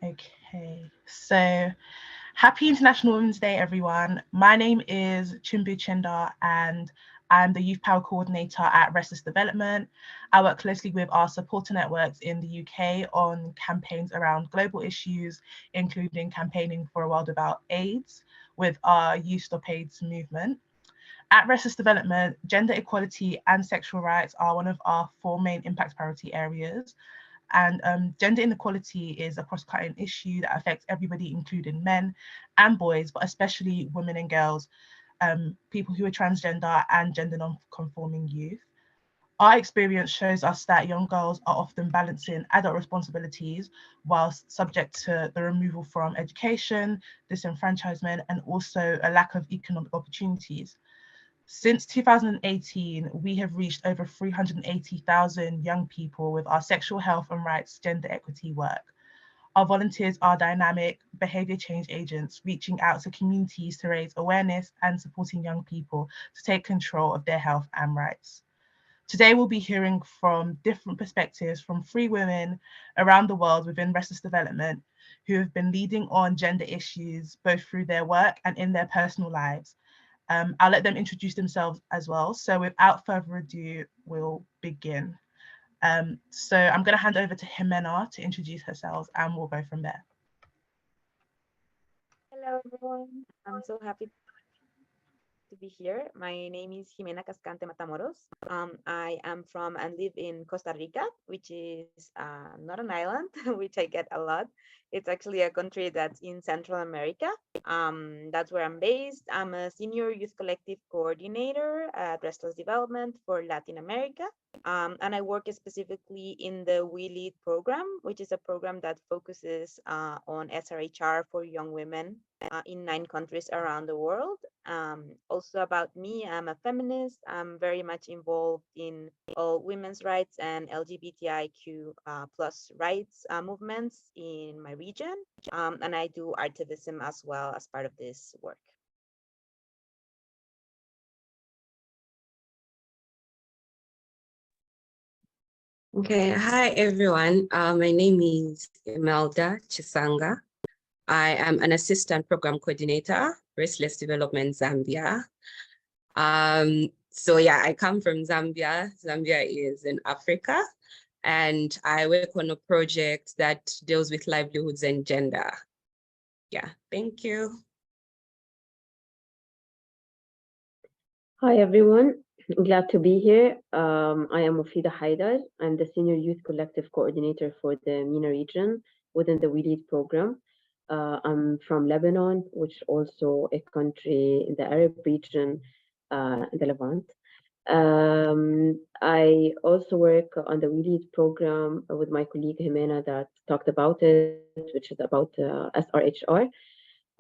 Okay, so happy International Women's Day, everyone. My name is Chimbu Chinda, and I'm the Youth Power Coordinator at Restless Development. I work closely with our supporter networks in the UK on campaigns around global issues, including campaigning for a world without AIDS with our Youth Stop AIDS movement. At Restless Development, gender equality and sexual rights are one of our four main impact priority areas. And gender inequality is a cross-cutting issue that affects everybody, including men and boys, but especially women and girls, people who are transgender and gender non-conforming youth. Our experience shows us that young girls are often balancing adult responsibilities whilst subject to the removal from education, disenfranchisement, and also a lack of economic opportunities. Since 2018, we have reached over 380,000 young people with our sexual health and rights gender equity work. Our volunteers are dynamic behaviour change agents, reaching out to communities to raise awareness and supporting young people to take control of their health and rights. Today, we'll be hearing from different perspectives from three women around the world within Restless Development who have been leading on gender issues both through their work and in their personal lives. I'll let them introduce themselves as well. So without further ado, we'll begin. So I'm going to hand over to Jimena to introduce herself and we'll go from there. Hello, everyone. I'm so happy to be here. My name is Jimena Cascante Matamoros. I am from and live in Costa Rica, which is not an island, which I get a lot. It's actually a country that's in Central America. That's where I'm based. I'm a senior youth collective coordinator at Restless Development for Latin America. And I work specifically in the We Lead program, which is a program that focuses on SRHR for young women in 9 countries around the world. Also about me, I'm a feminist. I'm very much involved in all women's rights and LGBTIQ plus rights movements in my region. And I do activism as well as part of this work. Okay, hi everyone. My name is Imelda Chisanga. I am an assistant program coordinator, Restless Development Zambia. So yeah, I come from Zambia. Zambia is in Africa, and I work on a project that deals with livelihoods and gender. Yeah, thank you. Hi, everyone. Glad to be here. I am Mufida Haidar. I'm the Senior Youth Collective Coordinator for the MENA region within the We Lead program. I'm from Lebanon, which is also a country in the Arab region, the Levant. I also work on the We Lead program with my colleague Jimena that talked about it, which is about SRHR.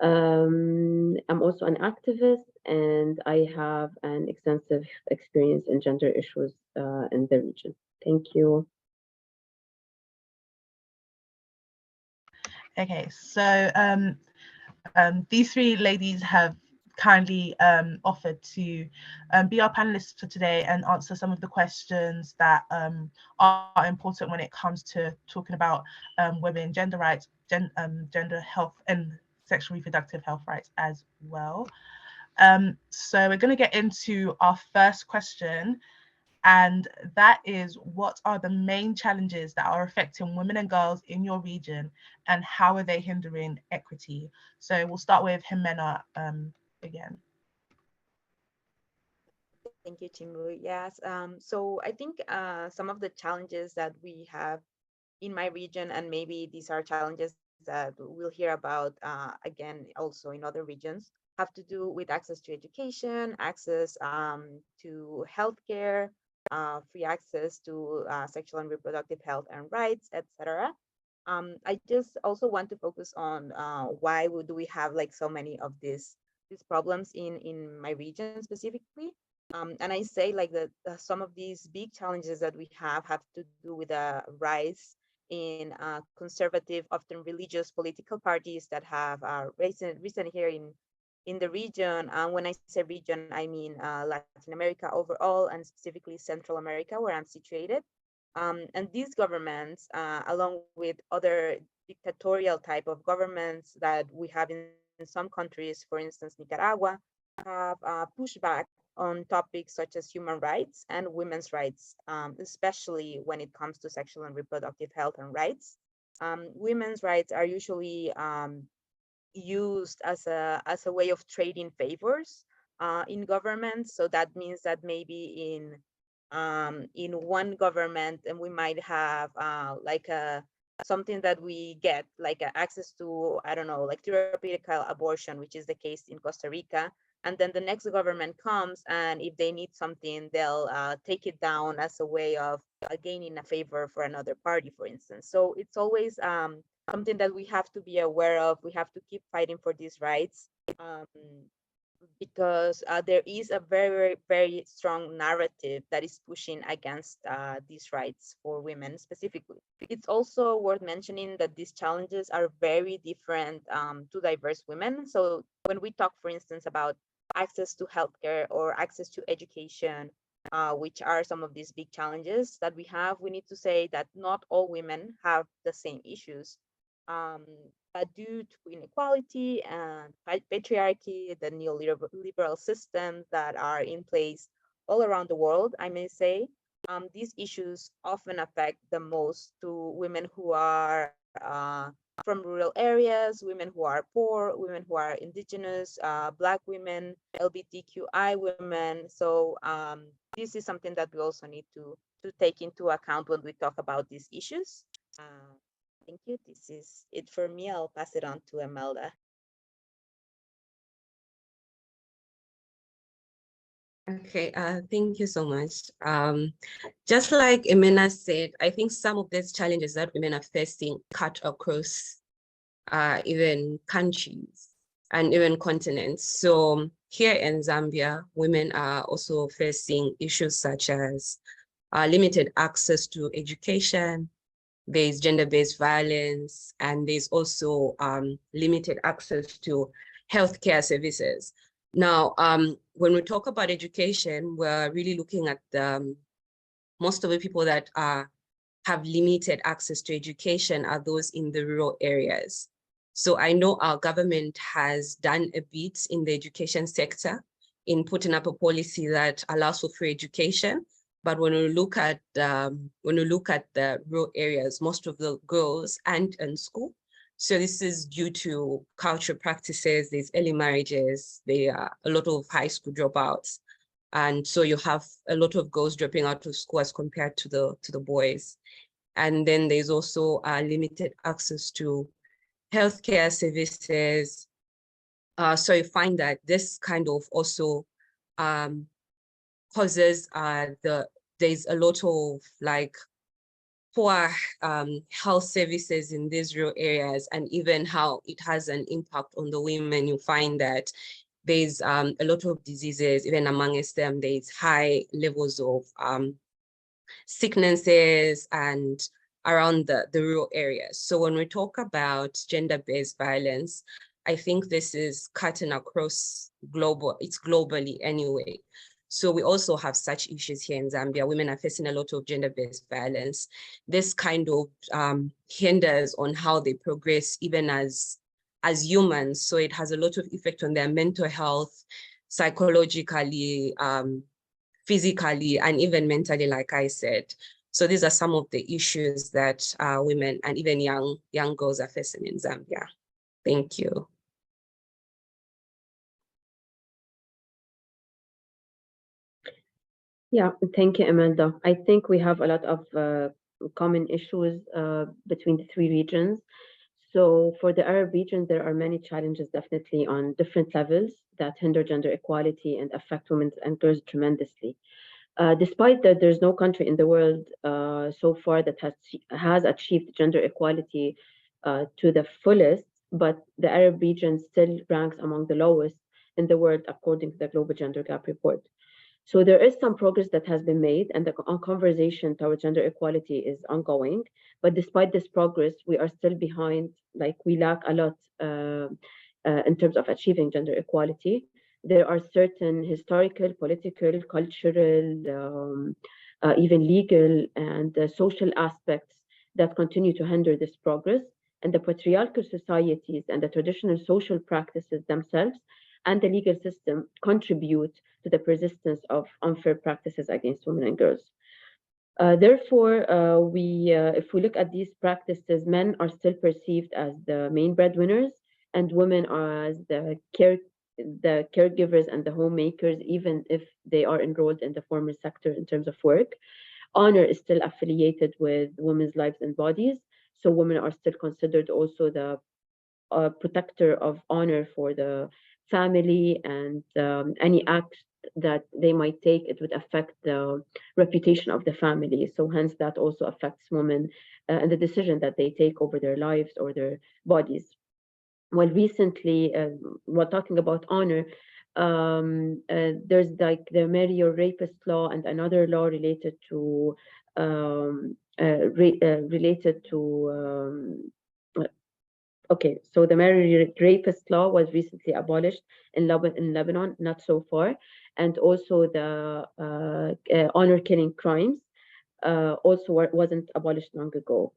I'm also an activist and I have an extensive experience in gender issues in the region. Thank you. Okay, so these three ladies have kindly offered to be our panelists for today and answer some of the questions that are important when it comes to talking about women, gender rights, gender health and sexual reproductive health rights as well. So we're going to get into our first question, and that is, what are the main challenges that are affecting women and girls in your region and how are they hindering equity? So we'll start with Jimena again. Thank you, Chimbu. Yes. So I think some of the challenges that we have in my region, and maybe these are challenges that we'll hear about again also in other regions, have to do with access to education, access to healthcare, free access to sexual and reproductive health and rights, etc. I just also want to focus on why do we have like so many of these problems in my region specifically. And I say like that some of these big challenges that we have to do with a rise in conservative, often religious political parties that have recent here in the region. When I say region, I mean Latin America overall, and specifically Central America, where I'm situated. And these governments, along with other dictatorial type of governments that we have in some countries, for instance, Nicaragua, have pushed back on topics such as human rights and women's rights, especially when it comes to sexual and reproductive health and rights. Women's rights are usually used as a way of trading favors in governments. So that means that maybe in one government, and we might have like a something that we get like access to, I don't know, like therapeutic abortion, which is the case in Costa Rica. And then the next government comes, and if they need something, they'll take it down as a way of gaining a favor for another party, for instance. So it's always something that we have to be aware of. We have to keep fighting for these rights, because there is a very, very strong narrative that is pushing against these rights for women specifically. It's also worth mentioning that these challenges are very different to diverse women. So when we talk, for instance, about access to healthcare or access to education, which are some of these big challenges that we have, we need to say that not all women have the same issues. Um, but due to inequality and patriarchy, the neoliberal systems that are in place all around the world, I may say, these issues often affect the most to women who are from rural areas, women who are poor, women who are indigenous, Black women, LGBTQI women. So this is something that we also need to take into account when we talk about these issues. Thank you. This is it for me. I'll pass it on to Imelda. Okay, thank you so much. Just like Emena said, I think some of these challenges that women are facing cut across even countries and even continents. So here in Zambia, women are also facing issues such as limited access to education, there's gender-based violence, and there's also limited access to healthcare services. Now, when we talk about education, we're really looking at most of the people that have limited access to education are those in the rural areas. So I know our government has done a bit in the education sector in putting up a policy that allows for free education. But when we look at the rural areas, most of the girls aren't in school. So this is due to cultural practices. There's early marriages. There are a lot of high school dropouts, and so you have a lot of girls dropping out of school as compared to the boys. And then there's also limited access to healthcare services. So you find that this kind of also causes there's a lot of like poor health services in these rural areas, and even how it has an impact on the women. You find that there's a lot of diseases, even amongst them, there's high levels of sicknesses and around the rural areas. So when we talk about gender-based violence, I think this is cutting across it's globally anyway. So we also have such issues here in Zambia. Women are facing a lot of gender-based violence. This kind of hinders on how they progress even as humans. So it has a lot of effect on their mental health, psychologically, physically, and even mentally, like I said. So these are some of the issues that women and even young girls are facing in Zambia. Thank you. Yeah, thank you, Amanda. I think we have a lot of common issues between the three regions. So for the Arab region, there are many challenges definitely on different levels that hinder gender equality and affect women and girls tremendously. Despite that, there's no country in the world so far that has achieved gender equality to the fullest, but the Arab region still ranks among the lowest in the world according to the Global Gender Gap Report. So there is some progress that has been made, and the conversation towards gender equality is ongoing. But despite this progress, we are still behind. Like we lack a lot in terms of achieving gender equality. There are certain historical, political, cultural even legal and social aspects that continue to hinder this progress. And the patriarchal societies and the traditional social practices themselves and the legal system contribute to the persistence of unfair practices against women and girls. Therefore, if we look at these practices, men are still perceived as the main breadwinners, and women are as the caregivers and the homemakers, even if they are enrolled in the formal sector in terms of work. Honor is still affiliated with women's lives and bodies, so women are still considered also the protector of honor for the family, and any act that they might take, it would affect the reputation of the family. So hence that also affects women and the decision that they take over their lives or their bodies. Well, recently, while talking about honor, there's like the marry or rapist law and another law related to related to okay, so the marriage rapist law was recently abolished in Lebanon, not so far, and also the honor killing crimes also wasn't abolished long ago.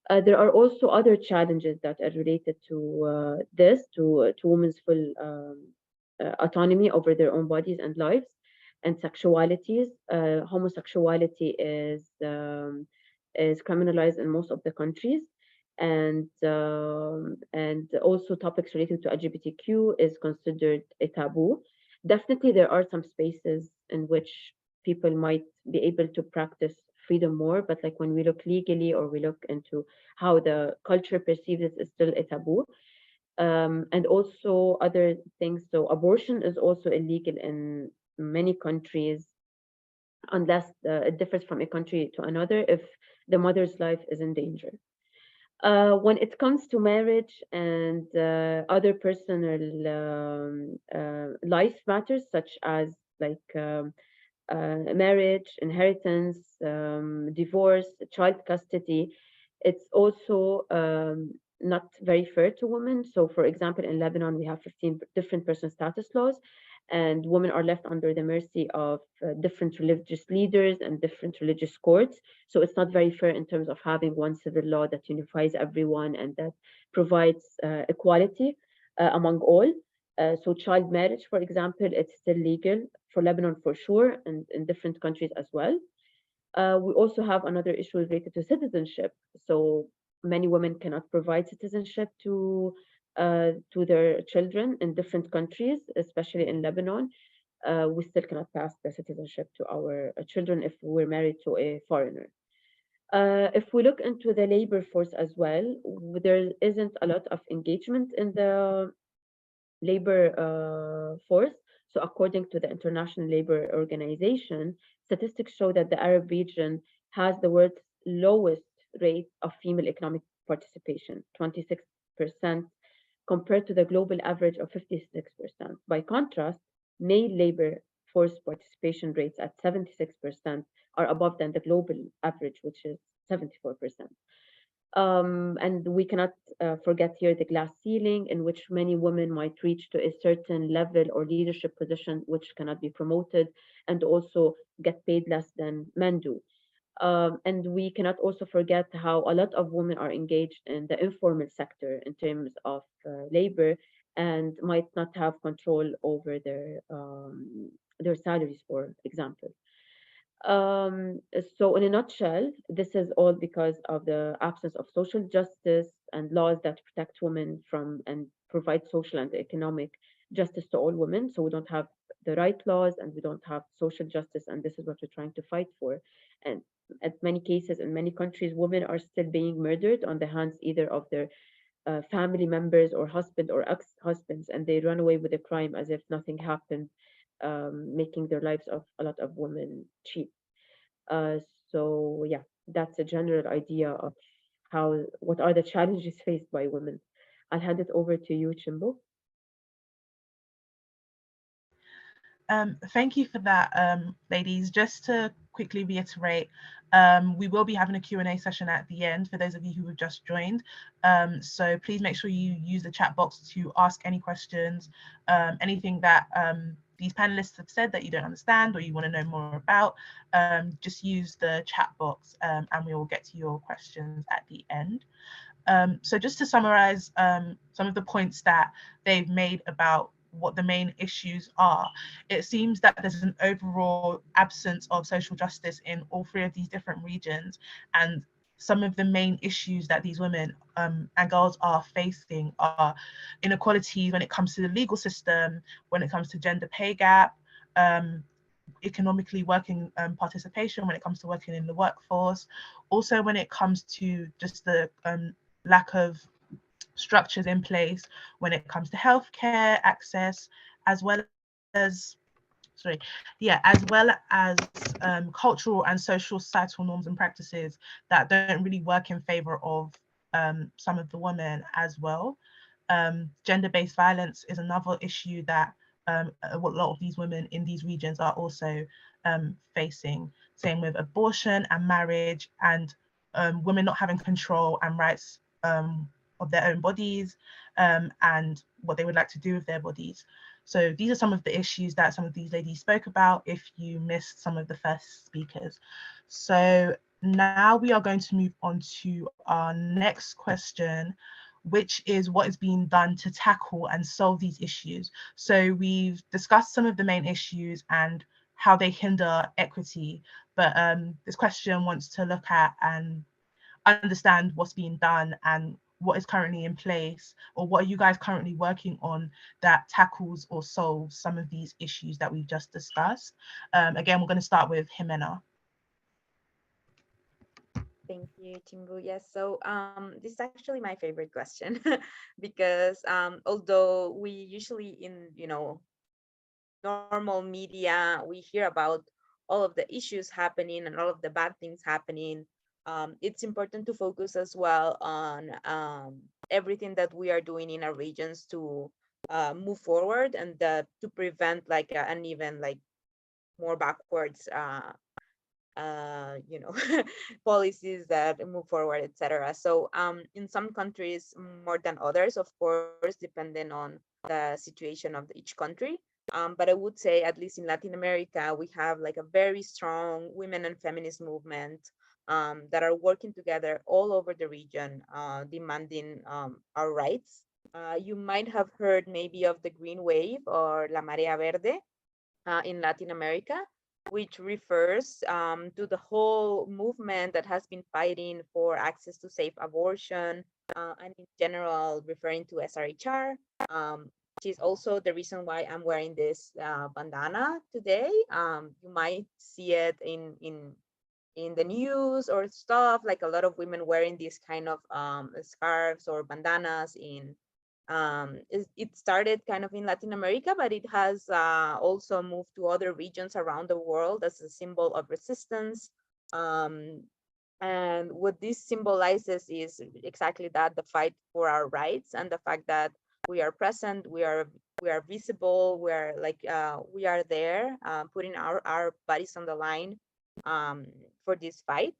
There are also other challenges that are related to to women's full autonomy over their own bodies and lives and sexualities. Homosexuality is criminalized in most of the countries, and also topics related to LGBTQ is considered a taboo. Definitely, there are some spaces in which people might be able to practice freedom more, but like when we look legally or we look into how the culture perceives it, is still a taboo. And also other things. So abortion is also illegal in many countries, unless it differs from a country to another if the mother's life is in danger. When it comes to marriage and other personal life matters, such as like marriage, inheritance, divorce, child custody, it's also not very fair to women. So, for example, in Lebanon, we have 15 different person status laws, and women are left under the mercy of different religious leaders and different religious courts. So, it's not very fair in terms of having one civil law that unifies everyone and that provides equality among all. So child marriage, for example, it's still legal for Lebanon for sure, and in different countries as well. We also have another issue related to citizenship. So many women cannot provide citizenship to their children in different countries, especially in Lebanon. We still cannot pass the citizenship to our children if we're married to a foreigner. If we look into the labor force as well, there isn't a lot of engagement in the labor force. So according to the International Labour Organization, statistics show that the Arab region has the world's lowest rate of female economic participation, 26%, compared to the global average of 56%. By contrast, male labor force participation rates at 76% are above than the global average, which is 74%. And we cannot forget here the glass ceiling, in which many women might reach to a certain level or leadership position, which cannot be promoted, and also get paid less than men do. And we cannot also forget how a lot of women are engaged in the informal sector in terms of labor and might not have control over their salaries, for example. Um, so in a nutshell, this is all because of the absence of social justice and laws that protect women from and provide social and economic justice to all women. So we don't have the right laws and we don't have social justice, and this is what we're trying to fight for. And at many cases in many countries, women are still being murdered on the hands either of their family members or husband or ex-husbands, and they run away with the crime as if nothing happened, making their lives of a lot of women cheap. Uh, so yeah, that's a general idea of what are the challenges faced by women. I'll hand it over to you, Chimbo. Thank you for that, ladies. Just to quickly reiterate, we will be having a Q&A session at the end for those of you who have just joined. So please make sure you use the chat box to ask any questions, anything that these panelists have said that you don't understand or you want to know more about, just use the chat box and we will get to your questions at the end. So just to summarize some of the points that they've made about what the main issues are, it seems that there's an overall absence of social justice in all three of these different regions, and some of the main issues that these women and girls are facing are inequalities when it comes to the legal system, when it comes to gender pay gap, economically working participation when it comes to working in the workforce, also when it comes to just the lack of structures in place when it comes to healthcare access, as well as cultural and social societal norms and practices that don't really work in favor of some of the women as well. Gender-based violence is another issue that a lot of these women in these regions are also facing. Same with abortion and marriage, and women not having control and rights of their own bodies and what they would like to do with their bodies. So these are some of the issues that some of these ladies spoke about if you missed some of the first speakers. So now we are going to move on to our next question, which is what is being done to tackle and solve these issues. So we've discussed some of the main issues and how they hinder equity, but this question wants to look at and understand what's being done and what is currently in place, or what are you guys currently working on that tackles or solves some of these issues that we've just discussed. Again, we're going to start with Jimena. Thank you, Chimbu. Yes, so this is actually my favorite question because although we usually in, normal media, we hear about all of the issues happening and all of the bad things happening, it's important to focus as well on everything that we are doing in our regions to move forward and to prevent like an even like more backwards policies that move forward, etc. So in some countries more than others, of course, depending on the situation of each country. But I would say, at least in Latin America, we have like a very strong women and feminist movement that are working together all over the region, demanding our rights. You might have heard maybe of the Green Wave or La Marea Verde in Latin America, which refers to the whole movement that has been fighting for access to safe abortion, and in general referring to SRHR, which is also the reason why I'm wearing this bandana today. You might see it in the news or stuff, like a lot of women wearing these kind of scarves or bandanas it started kind of in Latin America, but it has also moved to other regions around the world as a symbol of resistance. And what this symbolizes is exactly that, the fight for our rights and the fact that we are present, we are visible, we are there, putting our bodies on the line for this fight.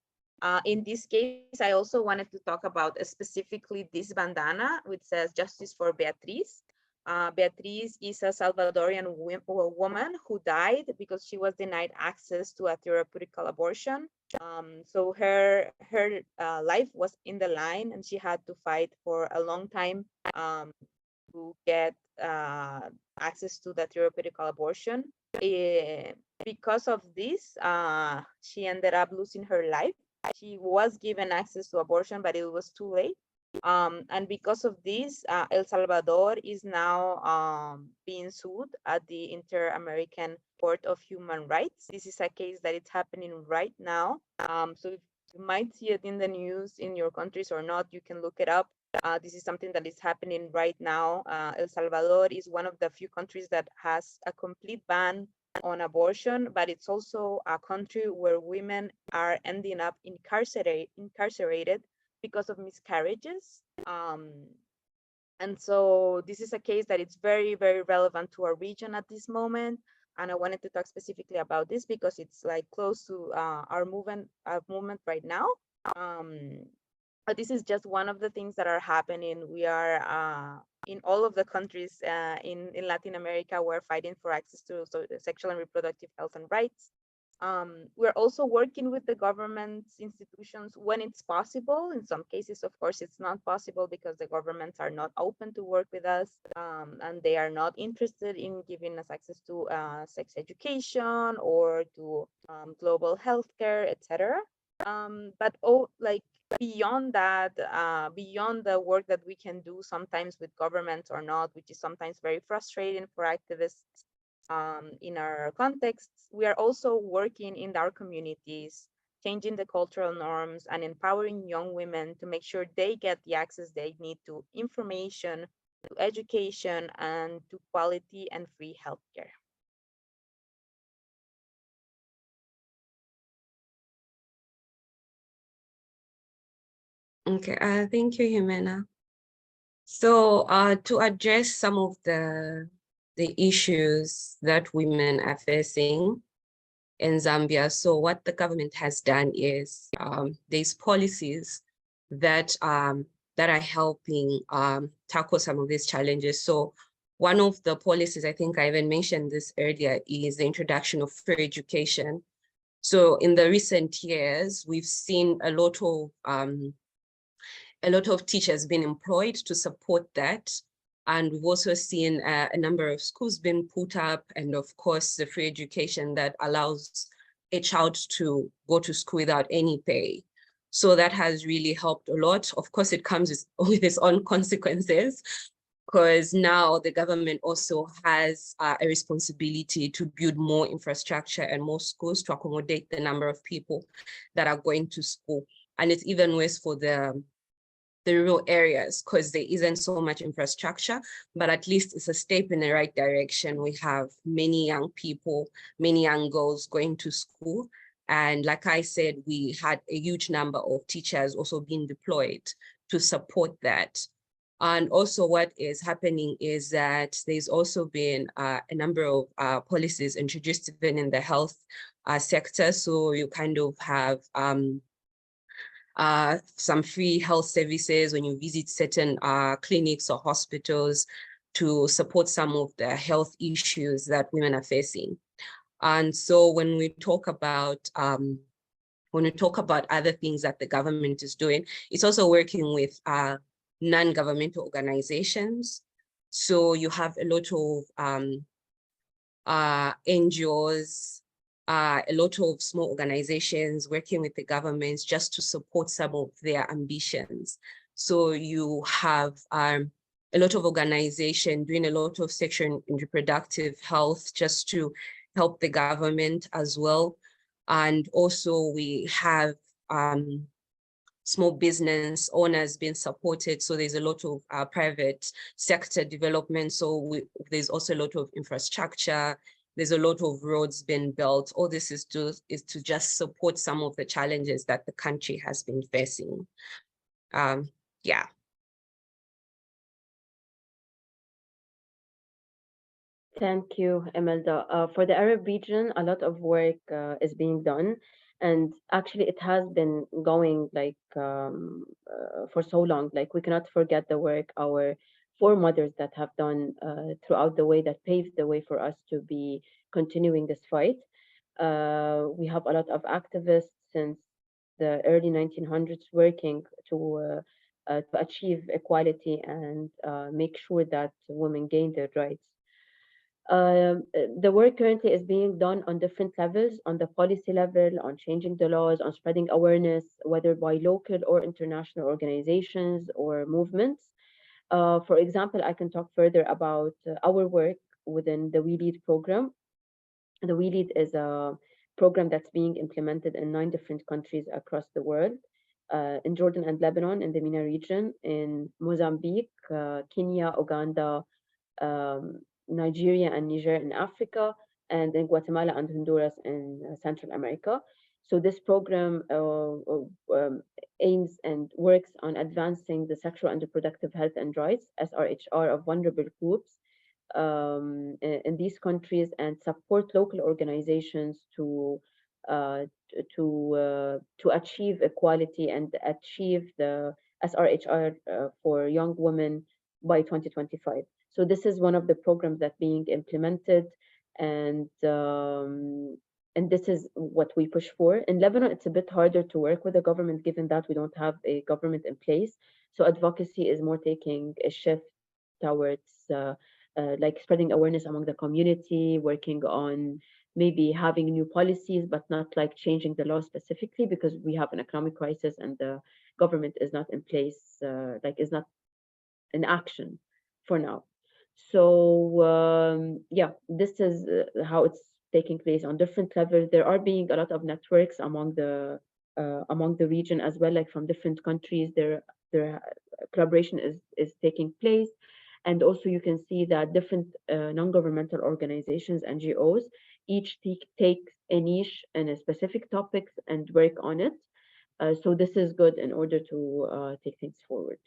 In this case, I also wanted to talk about specifically this bandana, which says Justice for Beatriz. Beatriz is a Salvadorian woman who died because she was denied access to a therapeutical abortion. So her life was in the line, and she had to fight for a long time to get access to the therapeutical abortion. Because of this, she ended up losing her life. She was given access to abortion, but it was too late. And because of this, El Salvador is now being sued at the Inter-American Court of Human Rights. This is a case that is happening right now. So if you might see it in the news in your countries or not, you can look it up. This is something that is happening right now. El Salvador is one of the few countries that has a complete ban on abortion, but it's also a country where women are ending up incarcerated because of miscarriages. And so this is a case that is very, very relevant to our region at this moment. And I wanted to talk specifically about this because it's like close to our movement right now. But this is just one of the things that are happening. We are in all of the countries in Latin America, we're fighting for access to sexual and reproductive health and rights. We're also working with the government institutions when it's possible. In some cases, of course, it's not possible because the governments are not open to work with us, and they are not interested in giving us access to sex education or to global healthcare, etc. But like beyond that, beyond the work that we can do sometimes with governments or not, which is sometimes very frustrating for activists in our contexts, we are also working in our communities, changing the cultural norms and empowering young women to make sure they get the access they need to information, to education, and to quality and free healthcare. Okay, thank you, Jimena. So to address some of the issues that women are facing in Zambia, so what the government has done is there's policies that that are helping tackle some of these challenges. So one of the policies, I think I even mentioned this earlier, is the introduction of free education. So in the recent years, we've seen a lot of teachers being employed to support that. And we've also seen a number of schools being put up, and of course, the free education that allows a child to go to school without any pay. So that has really helped a lot. Of course, it comes with its own consequences, because now the government also has a responsibility to build more infrastructure and more schools to accommodate the number of people that are going to school. And it's even worse for the rural areas because there isn't so much infrastructure, but at least it's a step in the right direction. We have many young people, many young girls going to school. And like I said, we had a huge number of teachers also being deployed to support that. And also what is happening is that there's also been a number of policies introduced even in the health sector. So you kind of have some free health services when you visit certain clinics or hospitals to support some of the health issues that women are facing. And so when we talk about other things that the government is doing, it's also working with non-governmental organizations. So you have a lot of NGOs, a lot of small organizations working with the governments just to support some of their ambitions. So you have a lot of organizations doing a lot of sexual and reproductive health just to help the government as well. And also we have small business owners being supported. So there's a lot of private sector development. So there's also a lot of infrastructure. There's a lot of roads being built. All this is to just support some of the challenges that the country has been facing. Yeah. Thank you, Imelda. For the Arab region, a lot of work is being done. And actually, it has been going like for so long. Like we cannot forget the work our foremothers that have done throughout the way that paved the way for us to be continuing this fight. We have a lot of activists since the early 1900s working to achieve equality and make sure that women gain their rights. The work currently is being done on different levels, on the policy level, on changing the laws, on spreading awareness, whether by local or international organizations or movements. For example, I can talk further about our work within the We Lead program. The We Lead is a program that's being implemented in 9 different countries across the world. In Jordan and Lebanon, in the MENA region, in Mozambique, Kenya, Uganda, Nigeria and Niger in Africa, and in Guatemala and Honduras in Central America. So this program aims and works on advancing the sexual and reproductive health and rights, SRHR, of vulnerable groups in these countries, and support local organizations to achieve equality and achieve the SRHR for young women by 2025. So this is one of the programs that being implemented, and this is what we push for. In Lebanon, it's a bit harder to work with the government given that we don't have a government in place. So advocacy is more taking a shift towards like spreading awareness among the community, working on maybe having new policies, but not like changing the law specifically because we have an economic crisis and the government is not in place, like is not in action for now. So yeah, this is how it's taking place on different levels. There are being a lot of networks among the region as well, like from different countries. There collaboration is taking place, and also you can see that different non-governmental organizations, NGOs, each take a niche and a specific topics and work on it. So this is good in order to take things forward.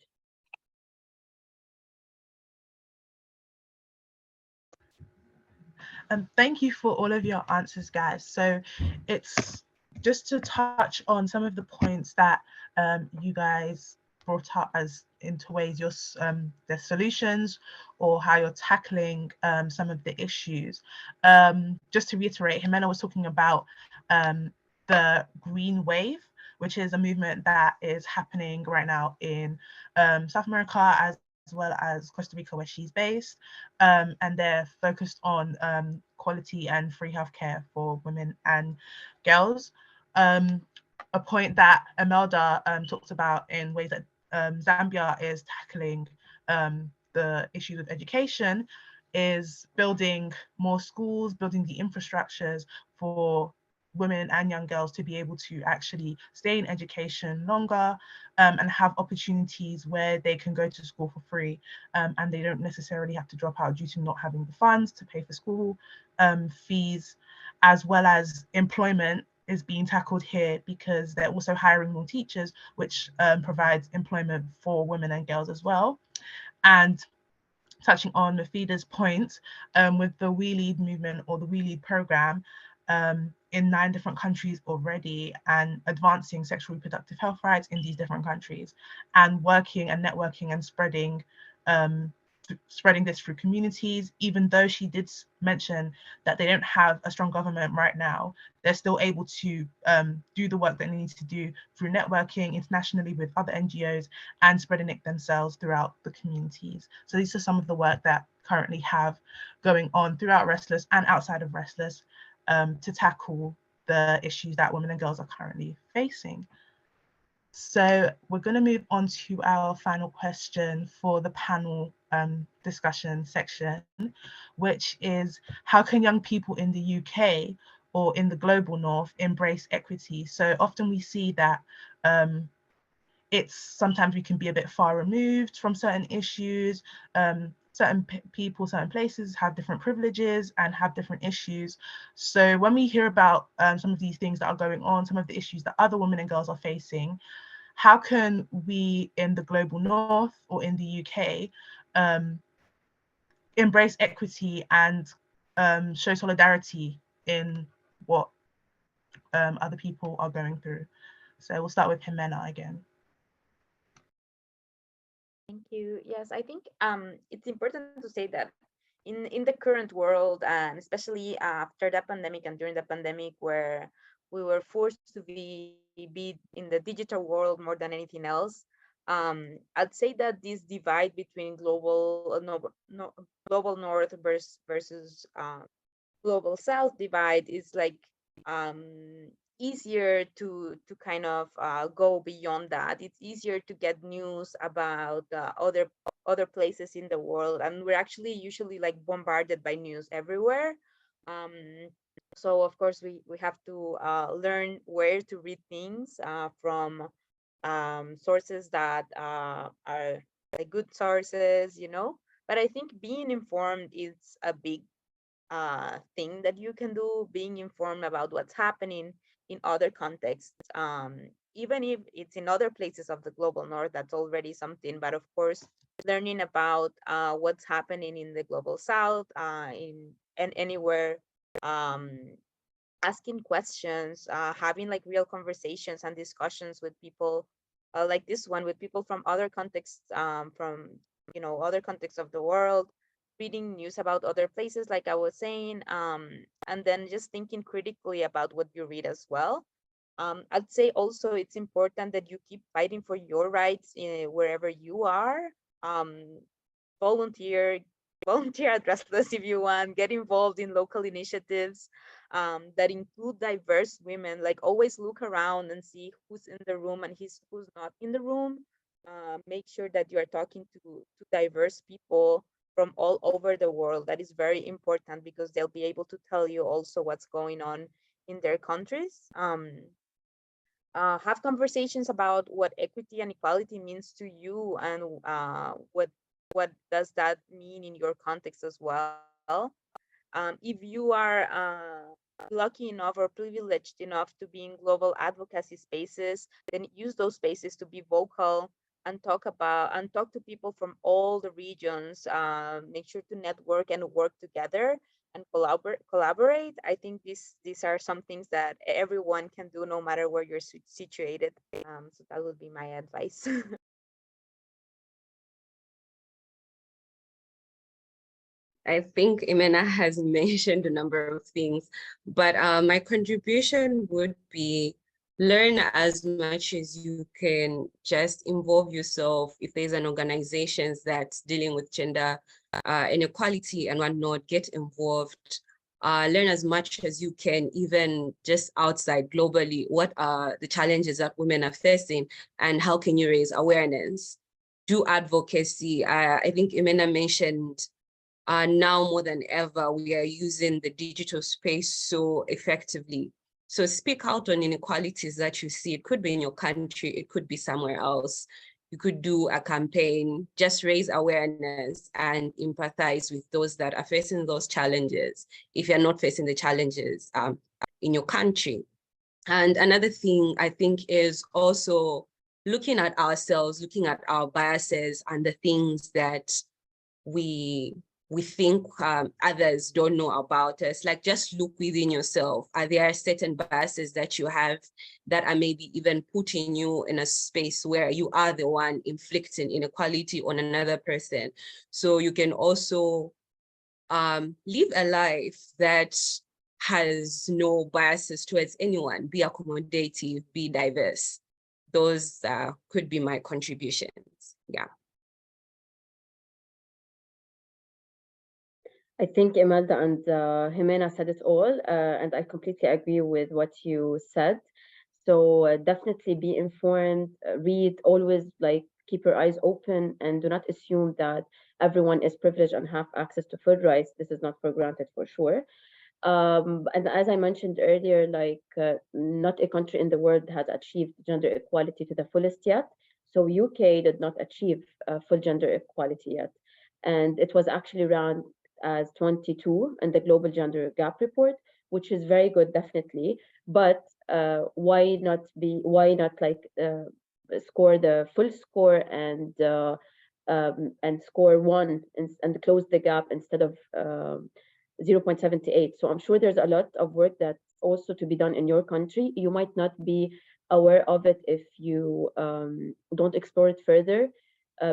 Thank you for all of your answers, guys. So it's just to touch on some of the points that you guys brought up as into ways your the solutions or how you're tackling some of the issues. Just to reiterate, Jimena was talking about the green wave, which is a movement that is happening right now in South America as well as Costa Rica, where she's based. And they're focused on quality and free healthcare for women and girls. A point that Imelda talked about in ways that Zambia is tackling the issues of education is building more schools, building the infrastructures for women and young girls to be able to actually stay in education longer and have opportunities where they can go to school for free and they don't necessarily have to drop out due to not having the funds to pay for school fees, as well as employment is being tackled here because they're also hiring more teachers, which provides employment for women and girls as well. And touching on Mufida's point, with the We Lead movement or the We Lead program in 9 different countries already and advancing sexual reproductive health rights in these different countries and working and networking and spreading this through communities, even though she did mention that they don't have a strong government right now, they're still able to do the work that they need to do through networking internationally with other NGOs and spreading it themselves throughout the communities. So these are some of the work that currently have going on throughout Restless and outside of Restless to tackle the issues that women and girls are currently facing. So we're going to move on to our final question for the panel discussion section, which is how can young people in the UK or in the global north embrace equity? So often we see that it's sometimes we can be a bit far removed from certain issues. Certain people, certain places have different privileges and have different issues. So when we hear about some of these things that are going on, some of the issues that other women and girls are facing, how can we in the global north or in the UK embrace equity and show solidarity in what other people are going through? So we'll start with Jimena again. Thank you. Yes, I think it's important to say that in the current world, and especially after the pandemic and during the pandemic, where we were forced to be in the digital world more than anything else, I'd say that this divide between global north versus global south divide is like easier to kind of go beyond that. It's easier to get news about other places in the world, and we're actually usually like bombarded by news everywhere. um so of course we have to learn where to read things from sources that are like good sources, you know. But I think being informed is a big thing that you can do, being informed about what's happening in other contexts. Even if it's in other places of the global north, that's already something. But of course, learning about what's happening in the global south, in and anywhere, um, asking questions, having like real conversations and discussions with people like this one, with people from other contexts, from other contexts of the world, reading news about other places, like I was saying, and then just thinking critically about what you read as well. I'd say also it's important that you keep fighting for your rights wherever you are. Um, volunteer, volunteer at Restless if you want. Get involved in local initiatives that include diverse women. Like always look around and see who's in the room and who's not in the room. Make sure that you are talking to diverse people from all over the world. That is very important because they'll be able to tell you also what's going on in their countries. Have conversations about what equity and equality means to you, and what does that mean in your context as well. If you are lucky enough or privileged enough to be in global advocacy spaces, then use those spaces to be vocal and talk to people from all the regions. Make sure to network and work together and collaborate. I think these are some things that everyone can do no matter where you're situated. So that would be my advice. I think Imena has mentioned a number of things, but my contribution would be learn as much as you can, just involve yourself. If there's an organization that's dealing with gender inequality and whatnot, get involved. Learn as much as you can, even just outside globally. What are the challenges that women are facing and how can you raise awareness? Do advocacy. I think Imena mentioned now more than ever, we are using the digital space so effectively. So speak out on inequalities that you see. It could be in your country, it could be somewhere else. You could do a campaign, just raise awareness and empathize with those that are facing those challenges, if you're not facing the challenges in your country. And another thing I think is also looking at ourselves, looking at our biases and the things that we think others don't know about us. Like, just look within yourself. Are there certain biases that you have that are maybe even putting you in a space where you are the one inflicting inequality on another person? So you can also live a life that has no biases towards anyone, be accommodative, be diverse. Those could be my contributions. Yeah. I think Imelda and Jimena said it all, and I completely agree with what you said. So definitely be informed, read, always like keep your eyes open, and do not assume that everyone is privileged and have access to food rights. This is not for granted for sure. And as I mentioned earlier, like not a country in the world has achieved gender equality to the fullest yet. So UK did not achieve full gender equality yet, and it was actually ranked as 22 in the Global Gender Gap Report, which is very good, definitely. But why not like score the full score and score one and close the gap instead of 0.78. So I'm sure there's a lot of work that's also to be done in your country. You might not be aware of it if you don't explore it further,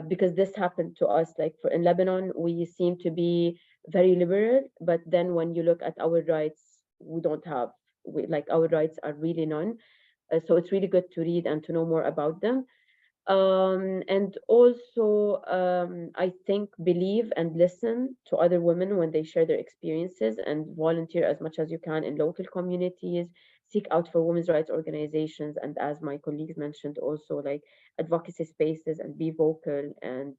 because this happened to us. Like in Lebanon, we seem to be very liberal, but then when you look at our rights, we don't have, like our rights are really none. So it's really good to read and to know more about them. And also, I think believe and listen to other women when they share their experiences, and volunteer as much as you can in local communities. Seek out for women's rights organizations, and as my colleagues mentioned, also like advocacy spaces, and be vocal and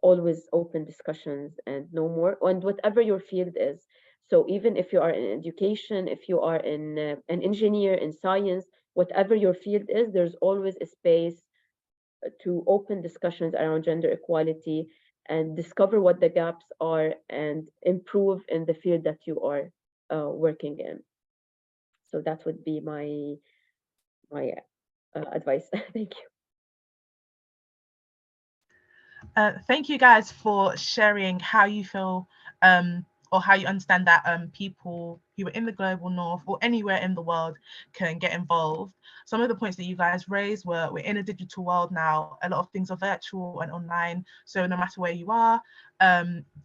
always open discussions and know more, and whatever your field is. So even if you are in education, if you are in an engineer in science, whatever your field is, there's always a space to open discussions around gender equality and discover what the gaps are and improve in the field that you are working in. So that would be my advice. Thank you. Thank you guys for sharing how you feel or how you understand that people who are in the global north or anywhere in the world can get involved. Some of the points that you guys raised were, we're in a digital world now, a lot of things are virtual and online, so no matter where you are,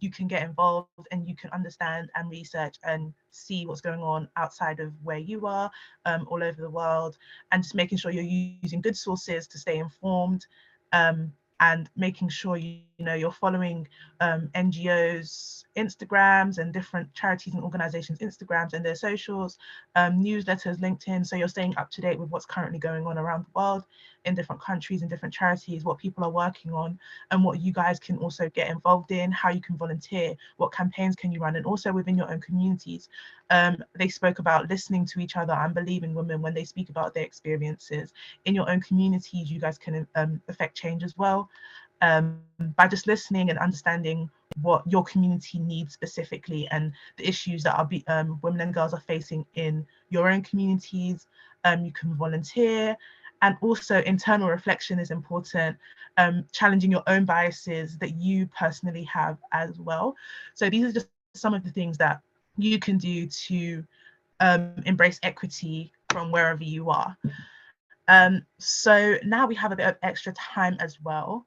you can get involved and you can understand and research and see what's going on outside of where you are, all over the world, and just making sure you're using good sources to stay informed, and making sure you know you're following NGOs Instagrams and different charities and organizations Instagrams and their socials, newsletters, LinkedIn, so you're staying up to date with what's currently going on around the world in different countries and different charities, what people are working on, and what you guys can also get involved in, how you can volunteer, what campaigns can you run, and also within your own communities. They spoke about listening to each other and believing women when they speak about their experiences. In your own communities, you guys can affect change as well, by just listening and understanding what your community needs specifically and the issues that women and girls are facing in your own communities. You can volunteer, and also internal reflection is important, challenging your own biases that you personally have as well. So these are just some of the things that you can do to embrace equity from wherever you are. So now we have a bit of extra time as well.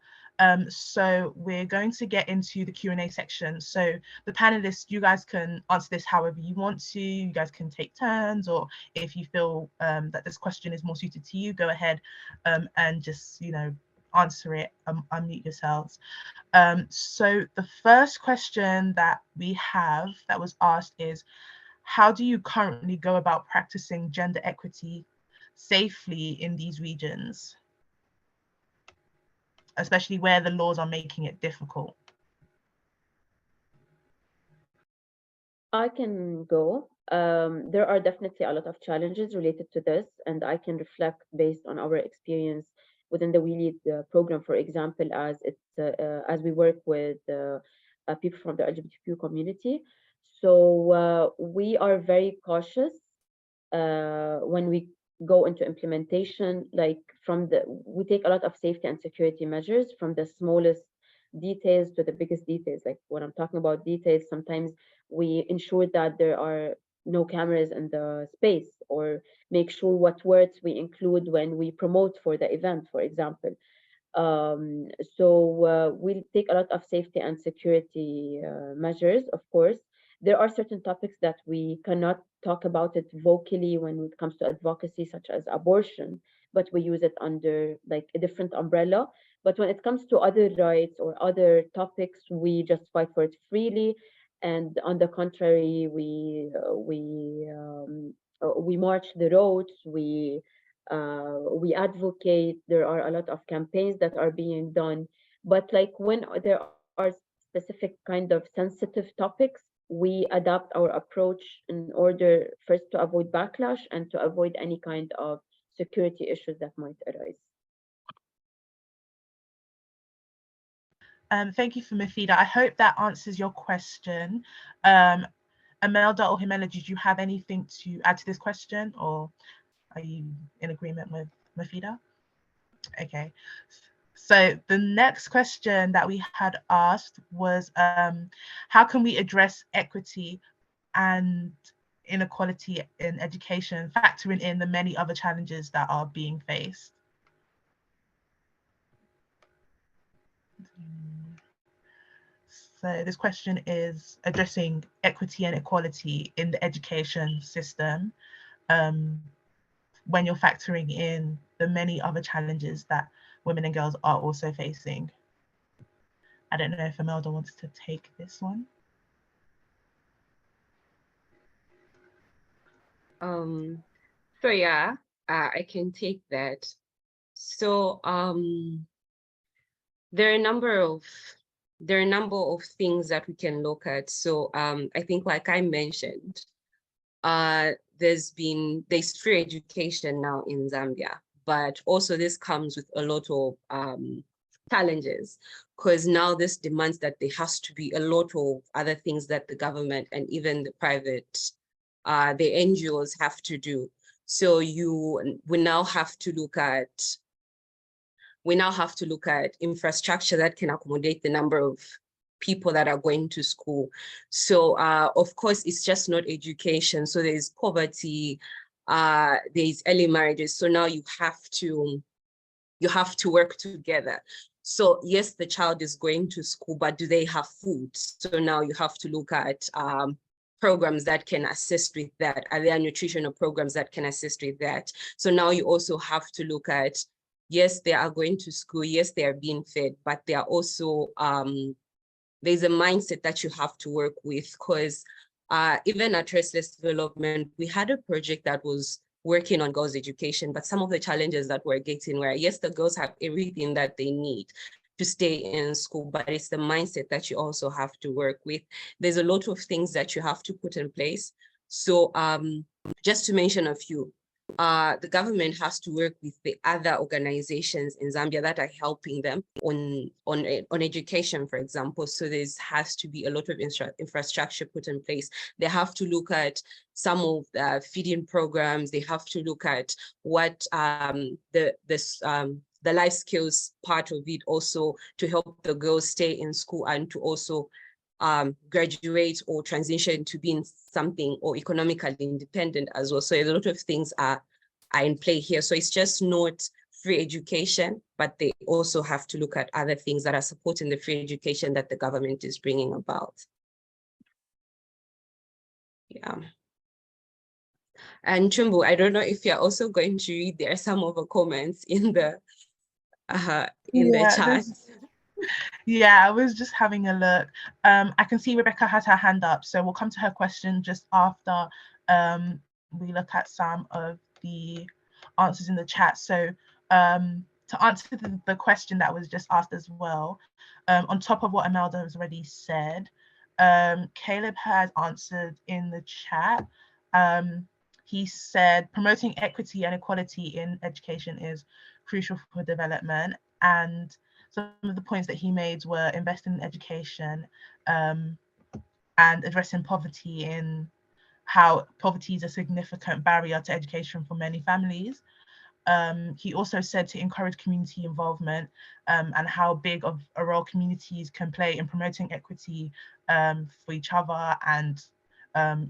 So we're going to get into the Q&A section. So the panelists, you guys can answer this however you want to. You guys can take turns, or if you feel that this question is more suited to you, go ahead and just, you know, answer it, unmute yourselves. So the first question that we have that was asked is, how do you currently go about practicing gender equity safely in these regions, especially where the laws are making it difficult? I can go. There are definitely a lot of challenges related to this, and I can reflect based on our experience within the We Lead program, for example, as we work with people from the LGBTQ community. So we are very cautious when we go into implementation. Like we take a lot of safety and security measures, from the smallest details to the biggest details. Like when I'm talking about details, sometimes we ensure that there are no cameras in the space, or make sure what words we include when we promote for the event, for example. So we'll take a lot of safety and security measures. Of course, there are certain topics that we cannot talk about it vocally when it comes to advocacy, such as abortion, but we use it under like a different umbrella. But when it comes to other rights or other topics, we just fight for it freely. And on the contrary, we march the roads, we advocate. There are a lot of campaigns that are being done, but like when there are specific kind of sensitive topics, we adapt our approach in order first to avoid backlash and to avoid any kind of security issues that might arise. Thank you for Mafida. I hope that answers your question. Imelda or Jimena, did you have anything to add to this question, or are you in agreement with Mafida? Okay. So the next question that we had asked was, how can we address equity and inequality in education, factoring in the many other challenges that are being faced? So this question is addressing equity and equality in the education system, when you're factoring in the many other challenges that women and girls are also facing. I don't know if Imelda wants to take this one. So yeah, I can take that. So there are a number of things that we can look at. So I think, like I mentioned, there's free education now in Zambia, but also this comes with a lot of challenges, because now this demands that there has to be a lot of other things that the government and even the private, the NGOs have to do. So we now have to look at infrastructure that can accommodate the number of people that are going to school. So of course, it's just not education. So there's poverty, there's early marriages. So now you have to work together. So yes, the child is going to school, but do they have food? So now you have to look at programs that can assist with that. Are there nutritional programs that can assist with that? So now you also have to look at, yes, they are going to school, yes, they are being fed, but they are also, there's a mindset that you have to work with, because even at Restless Development, we had a project that was working on girls' education, but some of the challenges that we're getting were, yes, the girls have everything that they need to stay in school, but it's the mindset that you also have to work with. There's a lot of things that you have to put in place. So just to mention a few, the government has to work with the other organizations in Zambia that are helping them on education, for example. So there has to be a lot of infrastructure put in place. They have to look at some of the feeding programs. They have to look at what the life skills part of it, also to help the girls stay in school and to also graduate or transition to being something or economically independent as well. So a lot of things are in play here. So it's just not free education, but they also have to look at other things that are supporting the free education that the government is bringing about. Yeah. And Chumbu, I don't know if you're also going to read there some of the comments in the chat. Yeah, I was just having a look. I can see Rebecca has her hand up, so we'll come to her question just after we look at some of the answers in the chat. So to answer the question that was just asked as well, on top of what Imelda has already said, Caleb has answered in the chat. He said promoting equity and equality in education is crucial for development, and some of the points that he made were investing in education and addressing poverty, in how poverty is a significant barrier to education for many families. He also said to encourage community involvement and how big of a role communities can play in promoting equity for each other and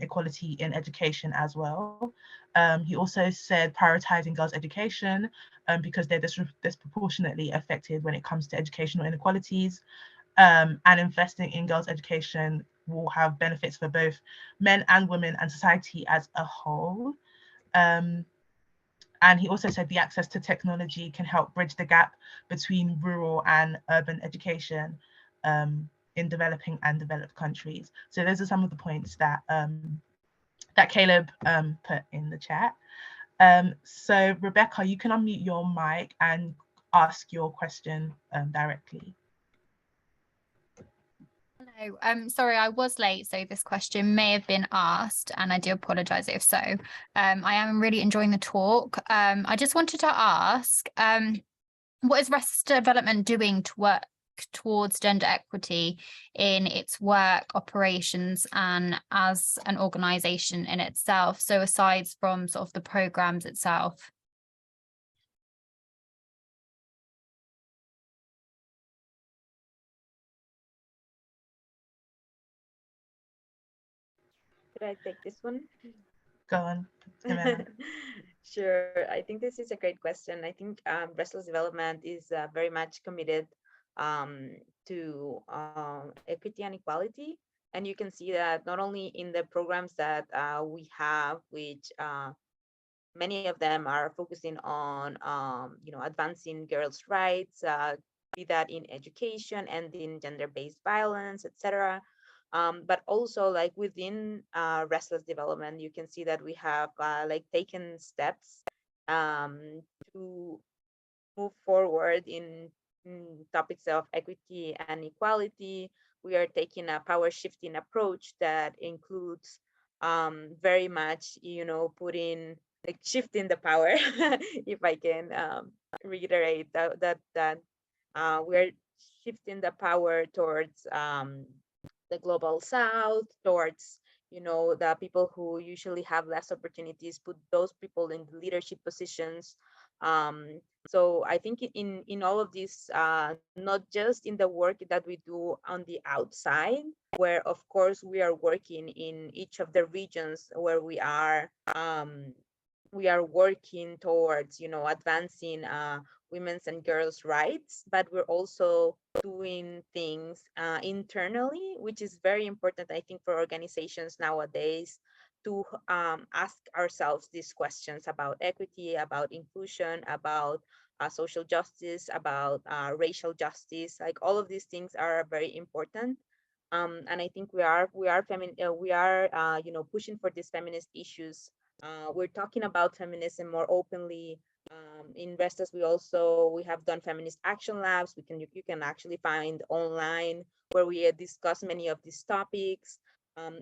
equality in education as well. He also said prioritizing girls' education because they're disproportionately affected when it comes to educational inequalities, and investing in girls' education will have benefits for both men and women and society as a whole. And he also said the access to technology can help bridge the gap between rural and urban education in developing and developed countries. So those are some of the points that that Caleb put in the chat. So Rebecca, you can unmute your mic and ask your question directly. Hello, sorry, I was late, so this question may have been asked, and I do apologize if so. I am really enjoying the talk. I just wanted to ask, what is Restless Development doing to work towards gender equity in its work, operations, and as an organization in itself? So aside from sort of the programs itself. Could I take this one? Go on. Sure. I think this is a great question. I think Restless Development is very much committed to equity and equality. And you can see that not only in the programs that we have, which many of them are focusing on, advancing girls' rights, be that in education and in gender-based violence, etc. But also like within Restless Development, you can see that we have taken steps to move forward in topics of equity and equality. We are taking a power shifting approach that includes very much, putting like shifting the power, if I can reiterate that we're shifting the power towards the global south, towards the people who usually have less opportunities, put those people in the leadership positions. So I think in all of this, not just in the work that we do on the outside, where of course we are working in each of the regions where we are working towards, advancing women's and girls' rights, but we're also doing things internally, which is very important, I think, for organizations nowadays to ask ourselves these questions about equity, about inclusion, about social justice, about racial justice. Like all of these things are very important. And I think we are pushing for these feminist issues. We're talking about feminism more openly. In Restless, we have done feminist action labs. You can actually find online where we discuss many of these topics.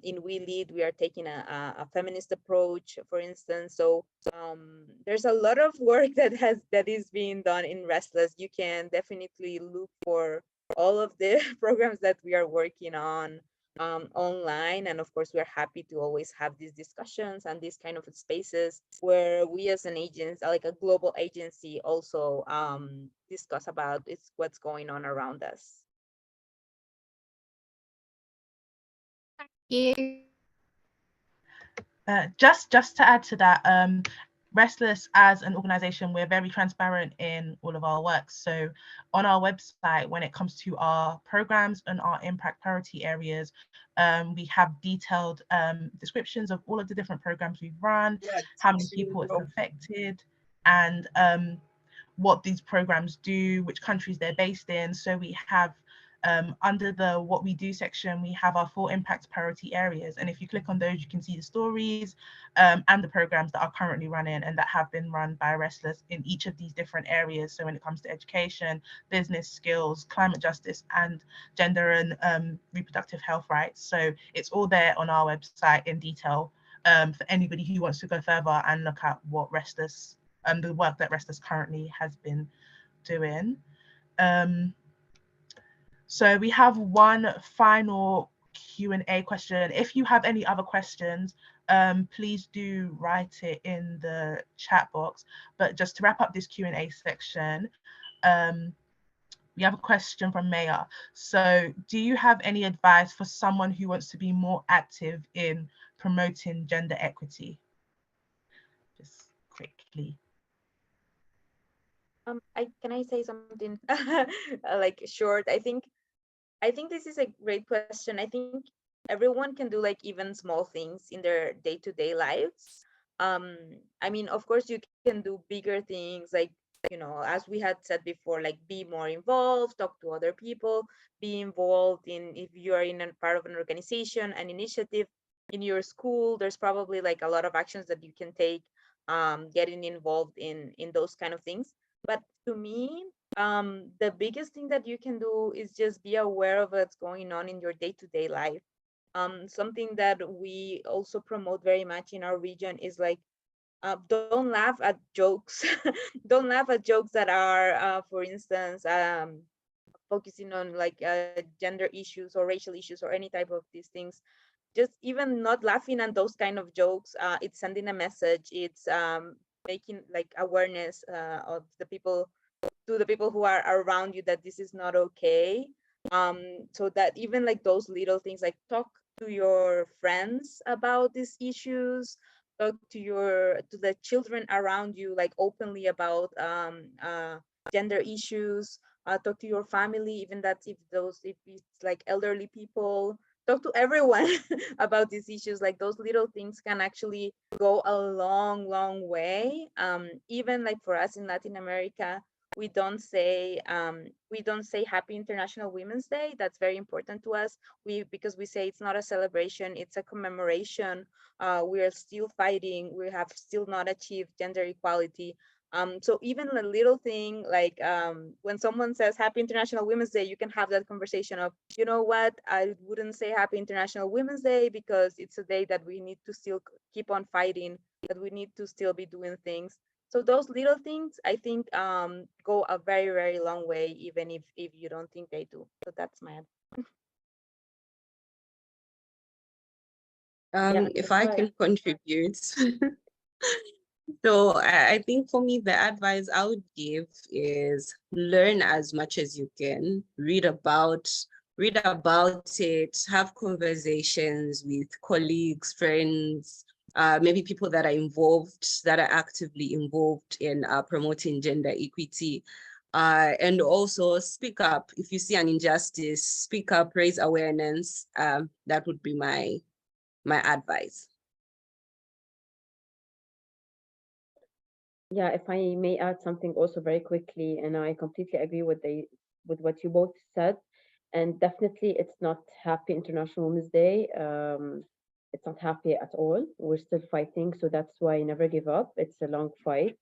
In We Lead, we are taking a feminist approach, for instance. So there's a lot of work that is being done in Restless. You can definitely look for all of the programs that we are working on online. And of course, we're happy to always have these discussions and these kind of spaces where we as an agency, like a global agency, also discuss about what's going on around us. You. Just to add to that, Restless as an organization, we're very transparent in all of our work. So on our website, when it comes to our programs and our impact priority areas, we have detailed descriptions of all of the different programs we've run, how many people it's affected, and what these programs do, which countries they're based in. So we have under the what we do section, we have our 4 impact priority areas. And if you click on those, you can see the stories and the programs that are currently running and that have been run by Restless in each of these different areas. So when it comes to education, business skills, climate justice, and gender and reproductive health rights. So it's all there on our website in detail for anybody who wants to go further and look at what Restless, the work that Restless currently has been doing. So we have one final Q&A question. If you have any other questions, please do write it in the chat box. But just to wrap up this Q&A section, we have a question from Maya. So do you have any advice for someone who wants to be more active in promoting gender equity? Just quickly. Can I say something like short? I think this is a great question. I think everyone can do like even small things in their day-to-day lives. Um, I mean, of course, you can do bigger things like, as we had said before, like be more involved, talk to other people, be involved in, if you are in a part of an organization, an initiative in your school, there's probably like a lot of actions that you can take, getting involved in those kind of things. But to me, the biggest thing that you can do is just be aware of what's going on in your day-to-day life. Something that we also promote very much in our region is like, don't laugh at jokes. Don't laugh at jokes that are, for instance, focusing on like gender issues or racial issues or any type of these things. Just even not laughing at those kind of jokes, it's sending a message. It's making like awareness of the people, to the people who are around you, that this is not okay. So that even like those little things, like talk to your friends about these issues, talk to the children around you like openly about gender issues, talk to your family, even that's if it's like elderly people, talk to everyone about these issues. Like those little things can actually go a long way. Even like for us in Latin America, we don't say Happy International Women's Day. That's very important to us. Because we say it's not a celebration, it's a commemoration. We are still fighting. We have still not achieved gender equality. So even a little thing like when someone says Happy International Women's Day, you can have that conversation of, you know what, I wouldn't say Happy International Women's Day because it's a day that we need to still keep on fighting, that we need to still be doing things. So those little things, I think, go a very long way, even if you don't think they do. So that's my advice. If I can contribute. So I think for me, the advice I would give is learn as much as you can, read about it, have conversations with colleagues, friends, maybe people that are involved, that are actively involved in promoting gender equity. And also speak up. If you see an injustice, speak up, raise awareness. That would be my advice. Yeah, if I may add something also very quickly, and I completely agree with what you both said. And definitely it's not happy International Women's Day. It's not happy at all. We're still fighting, so that's why I never give up. It's a long fight,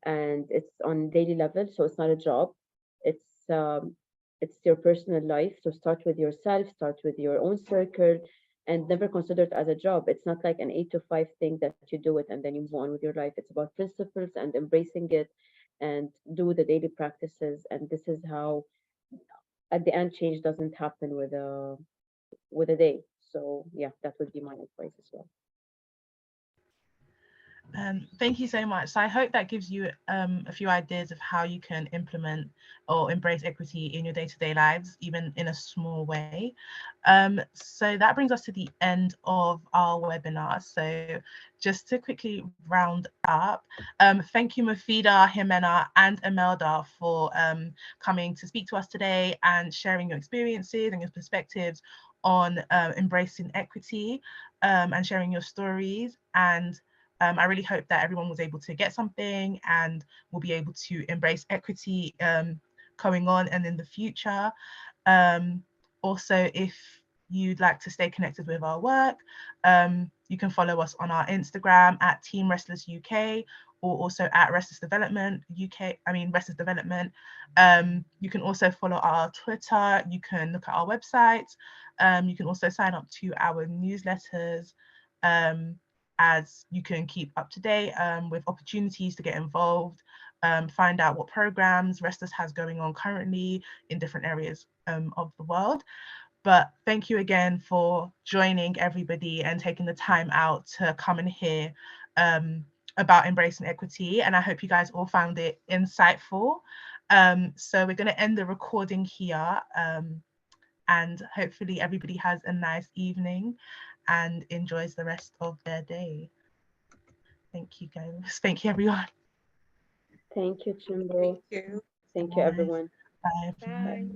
and it's on daily level, so it's not a job. It's your personal life. So start with yourself, start with your own circle, and never consider it as a job. It's not like an 8 to 5 thing that you do it and then you move on with your life. It's about principles and embracing it and do the daily practices. And this is how, at the end, change doesn't happen with a day. So yeah, that would be my advice as well. Thank you so much. So I hope that gives you a few ideas of how you can implement or embrace equity in your day-to-day lives, even in a small way. So that brings us to the end of our webinar. So just to quickly round up, thank you Mufida, Jimena and Imelda for coming to speak to us today and sharing your experiences and your perspectives on embracing equity and sharing your stories. And I really hope that everyone was able to get something and will be able to embrace equity going on and in the future. Also, if you'd like to stay connected with our work, you can follow us on our Instagram at Team Restless UK, or also at Restless Development UK, Restless Development. You can also follow our Twitter, you can look at our website, you can also sign up to our newsletters, as you can keep up to date with opportunities to get involved, find out what programs Restless has going on currently in different areas of the world. But thank you again for joining everybody and taking the time out to come and hear about embracing equity. And I hope you guys all found it insightful. So we're going to end the recording here, and hopefully everybody has a nice evening and enjoys the rest of their day. Thank you guys. Thank you everyone. Thank you, Chimbo. Thank you. Thank you, everyone. Bye. Bye.